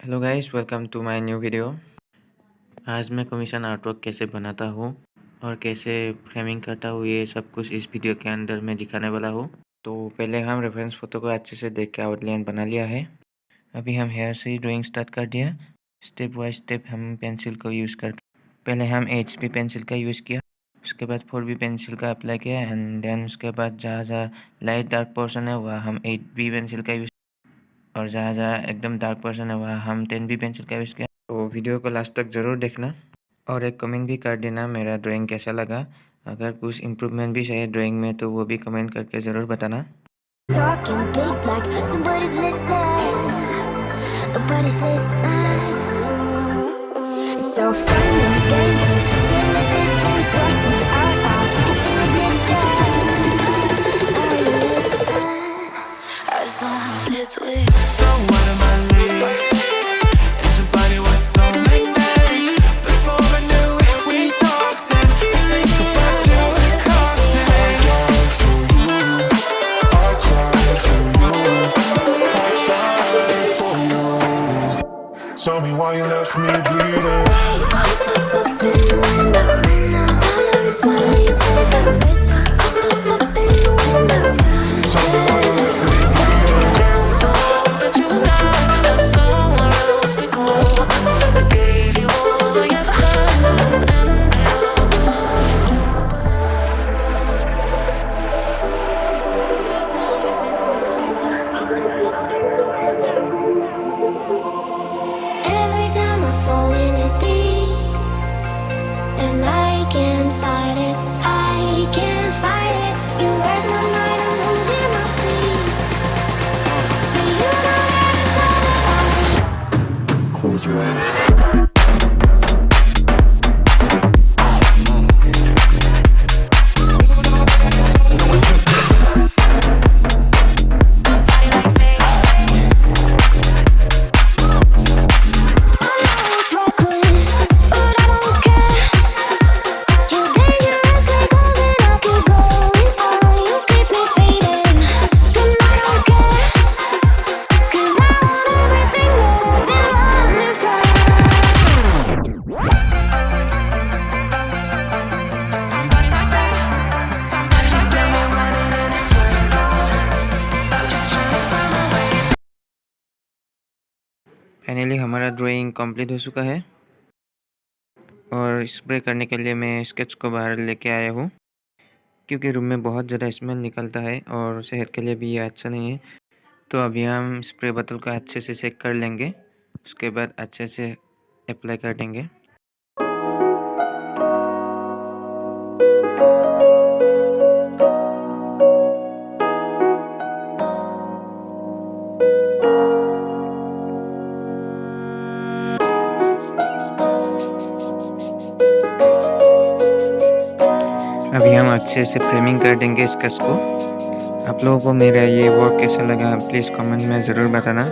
Hello guys, welcome to my new video. आज मैं commission artwork कैसे बनाता हूँ और कैसे फ्रेमिंग करता हूँ, ये सब कुछ इस वीडियो के अंदर मैं दिखाने वाला हूँ। तो पहले हम रेफरेंस फ़ोटो को अच्छे से देख के आउटलाइन बना लिया है। अभी हम हेयर से ही ड्राइंग स्टार्ट कर दिया। स्टेप बाय स्टेप हम पेंसिल को यूज़ कर, पहले हम HB पेंसिल का यूज़ किया, उसके बाद 4B पेंसिल का अप्लाई किया एंड देन उसके बाद जहाँ जहाँ लाइट डार्क पोर्शन है वहाँ हम 8B पेंसिल का यूज़, और जहाँ जहाँ एकदम डार्क पोर्शन है वहाँ हम 10B पेंसिल का यूज़ किया। तो वीडियो को लास्ट तक ज़रूर देखना और एक कमेंट भी कर देना मेरा ड्राइंग कैसा लगा। अगर कुछ इम्प्रूवमेंट भी चाहिए ड्राइंग में तो वो भी कमेंट करके ज़रूर बताना। Talking big like somebody's listening. Nobody's listening. It's so fun and games until it isn't. Trust me, I'll hit the ignition. Are you listening? As long as it's with you. So what am I leaving? And your body was so magnetic. Before I knew it, we talked and we think about you in a cocktail. Tell me why you left me bleeding. Up in the window, smile leave with the up in the window. Tell me why you left me bleeding. So that you died, had somewhere else to go. I gave you all I ever had and held. As long as it's with you. Every time I fall in it deep, and I can't fight it, I can't fight it. You wreck my mind, I'm losing my sleep. And you know that it's all that I need. Close your eyes. It's reckless, but I don't care. You're dangerously close and I keep going on. You keep me fading, and I don't care. 'Cause I want everything that I've been running from. Somebody like that, somebody like that. I'm running in a circle. I'm just trying to find my way. Finally हमारा drawing complete हो चुका है और spray करने के लिए मैं sketch को बाहर लेके आया हूँ, क्योंकि रूम में बहुत ज़्यादा स्मेल निकलता है और सेहत के लिए भी ये अच्छा नहीं है। तो अभी हम स्प्रे बोतल को अच्छे से सेक कर लेंगे, उसके बाद अच्छे से अप्लाई कर देंगे। अभी हम अच्छे से फ्रेमिंग कर देंगे स्केच को। आप लोगों को मेरा ये वर्क कैसा लगा प्लीज़ कमेंट में ज़रूर बताना।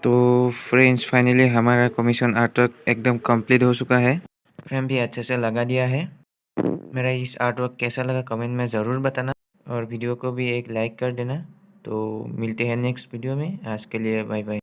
तो फ्रेंड्स, फाइनली हमारा कमीशन आर्टवर्क एकदम कंप्लीट हो चुका है। फ्रेम भी अच्छे से लगा दिया है। मेरा इस आर्टवर्क कैसा लगा कमेंट में ज़रूर बताना और वीडियो को भी एक लाइक कर देना। तो मिलते हैं नेक्स्ट वीडियो में। आज के लिए बाय बाय।